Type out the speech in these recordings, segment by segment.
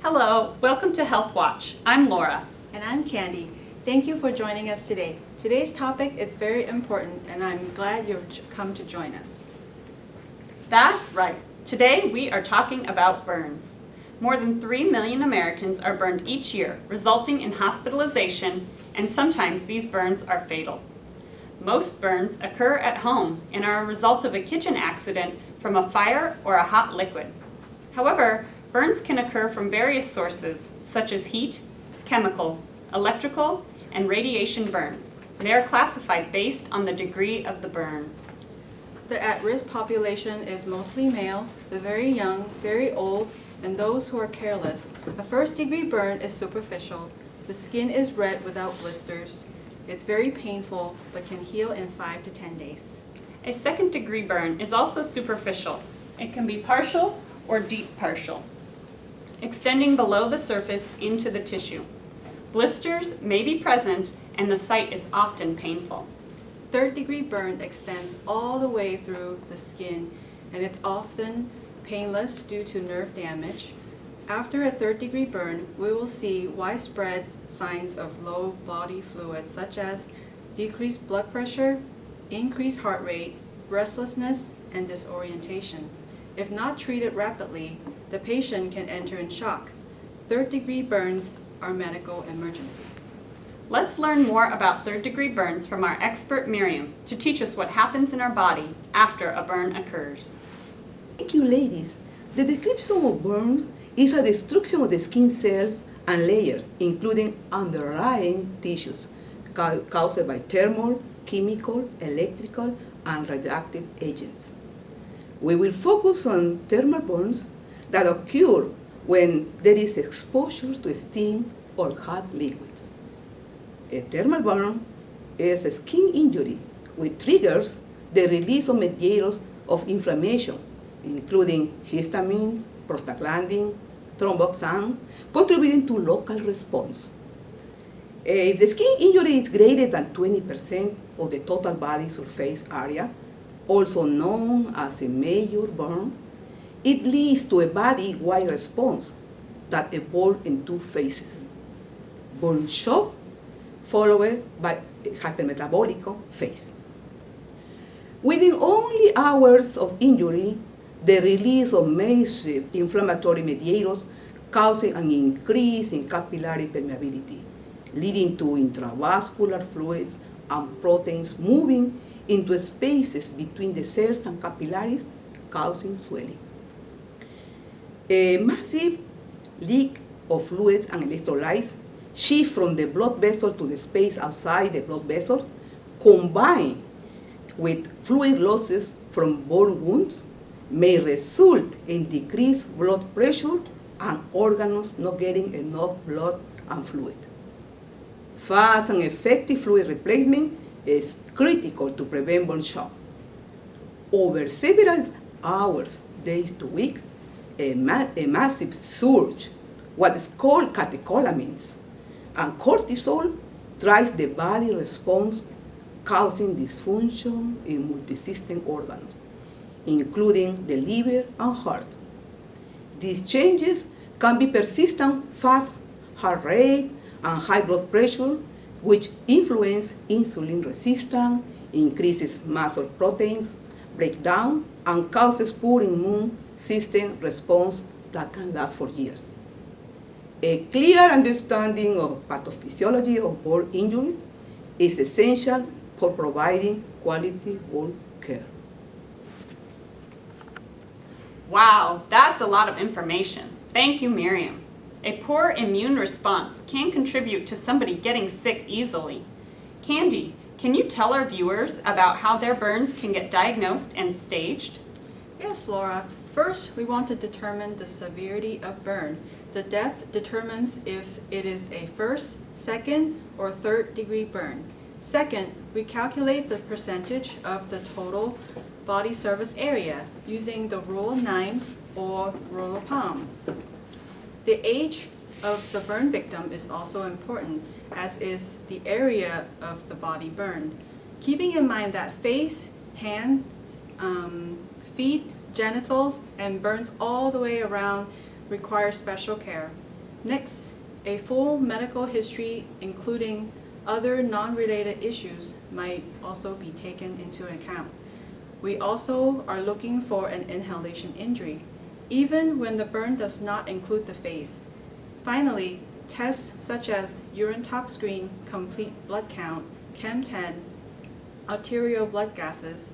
Hello, welcome to Health Watch. I'm Laura. And I'm Candy. Thank you for joining us today. Today's topic is very important and I'm glad you've come to join us. That's right. Today we are talking about burns. More than 3 million Americans are burned each year, resulting in hospitalization, and sometimes these burns are fatal. Most burns occur at home and are a result of a kitchen accident from a fire or a hot liquid. However, burns can occur from various sources, such as heat, chemical, electrical, and radiation burns. They are classified based on the degree of the burn. The at-risk population is mostly male, the very young, very old, and those who are careless. A first-degree burn is superficial. The skin is red without blisters. It's very painful, but can heal in 5 to 10 days. A second-degree burn is also superficial. It can be partial or deep partial, extending below the surface into the tissue. Blisters may be present, and the site is often painful. Third-degree burn extends all the way through the skin, and it's often painless due to nerve damage. After a third-degree burn, we will see widespread signs of low body fluids, such as decreased blood pressure, increased heart rate, restlessness, and disorientation. If not treated rapidly, the patient can enter in shock. Third-degree burns are medical emergency. Let's learn more about third-degree burns from our expert Miriam to teach us what happens in our body after a burn occurs. Thank you, ladies. The description of burns is a destruction of the skin cells and layers, including underlying tissues, caused by thermal, chemical, electrical, and radioactive agents. We will focus on thermal burns that occur when there is exposure to steam or hot liquids. A thermal burn is a skin injury which triggers the release of mediators of inflammation, including histamines, prostaglandin, thromboxane, contributing to local response. If the skin injury is greater than 20% of the total body surface area, also known as a major burn, it leads to a body-wide response that evolves in two phases: burn shock, followed by a hypermetabolic phase. Within only hours of injury, the release of massive inflammatory mediators causing an increase in capillary permeability, leading to intravascular fluids and proteins moving into spaces between the cells and capillaries, causing swelling. A massive leak of fluids and electrolytes shift from the blood vessel to the space outside the blood vessels, combined with fluid losses from burn wounds, may result in decreased blood pressure and organs not getting enough blood and fluid. Fast and effective fluid replacement is critical to prevent burn shock. Over several hours, days to weeks, a massive surge, what is called catecholamines, and cortisol drives the body response, causing dysfunction in multi-system organs, including the liver and heart. These changes can be persistent, fast heart rate and high blood pressure, which influence insulin resistance, increases muscle proteins breakdown, and causes poor immune system response that can last for years. A clear understanding of pathophysiology of burn injuries is essential for providing quality burn care. Wow, that's a lot of information. Thank you, Miriam. A poor immune response can contribute to somebody getting sick easily. Candy, can you tell our viewers about how their burns can get diagnosed and staged? Yes, Laura. First, we want to determine the severity of burn. The depth determines if it is a first, second, or third-degree burn. Second, we calculate the percentage of the total body surface area using the rule of 9 or rule of Palm. The age of the burn victim is also important, as is the area of the body burned. Keeping in mind that face, hands, feet, genitals, and burns all the way around require special care. Next, a full medical history, including other non-related issues, might also be taken into account. We also are looking for an inhalation injury, even when the burn does not include the face. Finally, tests such as urine tox screen, complete blood count, Chem10, arterial blood gases,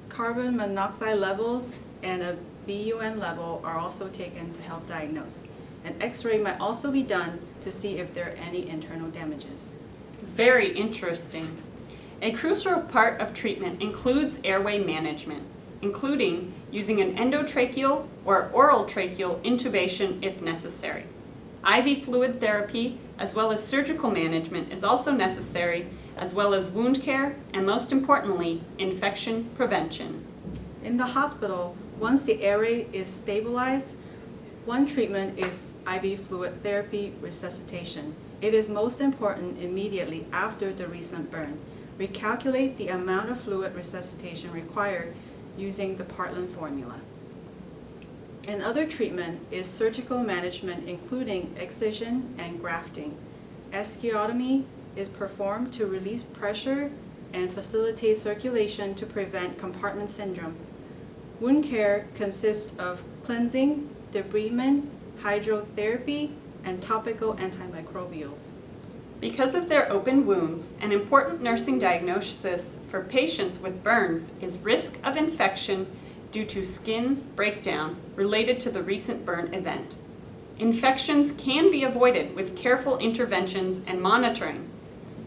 carbon monoxide levels, and a BUN level are also taken to help diagnose. An X-ray might also be done to see if there are any internal damages. Very interesting. A crucial part of treatment includes airway management, including using an endotracheal or oral tracheal intubation if necessary. IV fluid therapy as well as surgical management is also necessary, as well as wound care and, most importantly, infection prevention. In the hospital, once the airway is stabilized, one treatment is IV fluid therapy resuscitation. It is most important immediately after the recent burn. We calculate the amount of fluid resuscitation required using the Partland formula. Another treatment is surgical management, including excision and grafting. Ischiotomy is performed to release pressure and facilitate circulation to prevent compartment syndrome. Wound care consists of cleansing, debridement, hydrotherapy, and topical antimicrobials. Because of their open wounds, an important nursing diagnosis for patients with burns is risk of infection due to skin breakdown related to the recent burn event. Infections can be avoided with careful interventions and monitoring.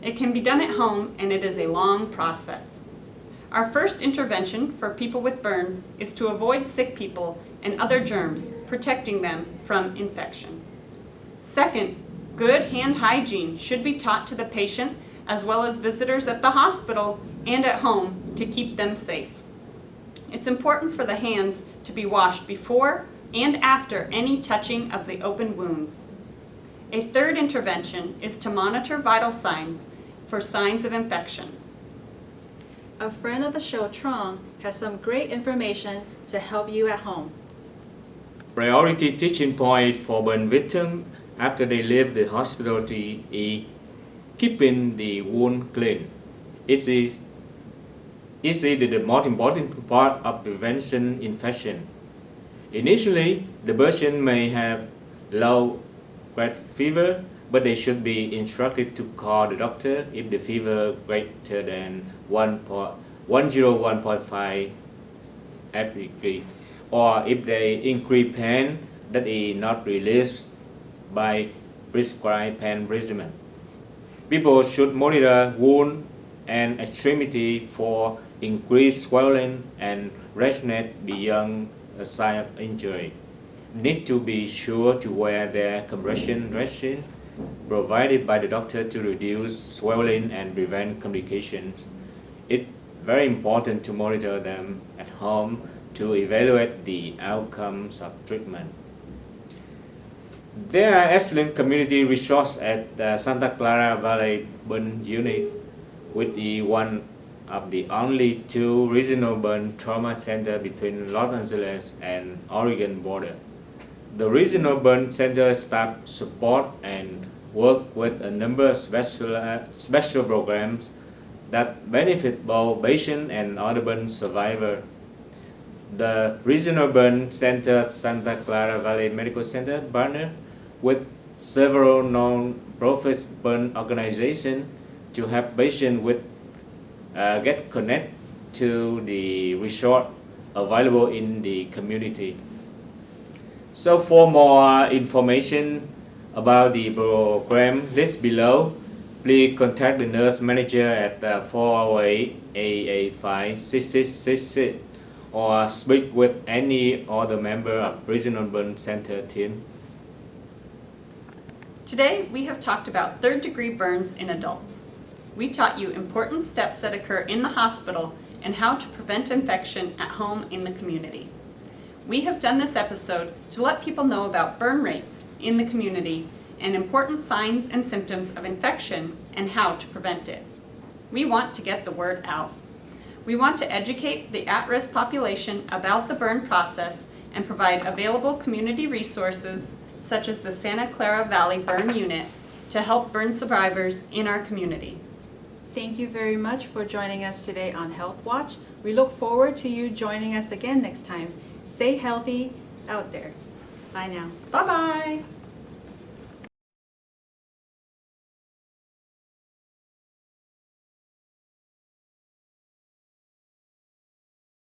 It can be done at home, and it is a long process. Our first intervention for people with burns is to avoid sick people and other germs, protecting them from infection. Second, good hand hygiene should be taught to the patient as well as visitors at the hospital and at home to keep them safe. It's important for the hands to be washed before and after any touching of the open wounds. A third intervention is to monitor vital signs for signs of infection. A friend of the show, Trong, has some great information to help you at home. Priority teaching point for burn victims after they leave the hospital is keeping the wound clean. It's the most important part of prevention infection. Initially, the patient may have low-grade fever, but they should be instructed to call the doctor if the fever greater than 101.5 degree, or if they increase pain that is not released by prescribed pain regimen. People should monitor wound and extremity for increased swelling and redness beyond a sign of injury. Need to be sure to wear their compression dressing provided by the doctor to reduce swelling and prevent complications. It's very important to monitor them at home to evaluate the outcomes of treatment. There are excellent community resources at the Santa Clara Valley Burn Unit, with the one of the only two regional burn trauma centers between Los Angeles and Oregon border. The regional burn center staff support and work with a number of special programs that benefit both patients and other burn survivors. The Regional Burn Center Santa Clara Valley Medical Center partner with several non-profit burn organizations to help patients with get connected to the resort available in the community. So for more information about the program listed below, please contact the nurse manager at 408-885-6666 or speak with any other member of Regional Burn Center team. Today, we have talked about third-degree burns in adults. We taught you important steps that occur in the hospital and how to prevent infection at home in the community. We have done this episode to let people know about burn rates in the community and important signs and symptoms of infection and how to prevent it. We want to get the word out. We want to educate the at-risk population about the burn process and provide available community resources such as the Santa Clara Valley Burn Unit, to help burn survivors in our community. Thank you very much for joining us today on Health Watch. We look forward to you joining us again next time. Stay healthy out there. Bye now. Bye-bye.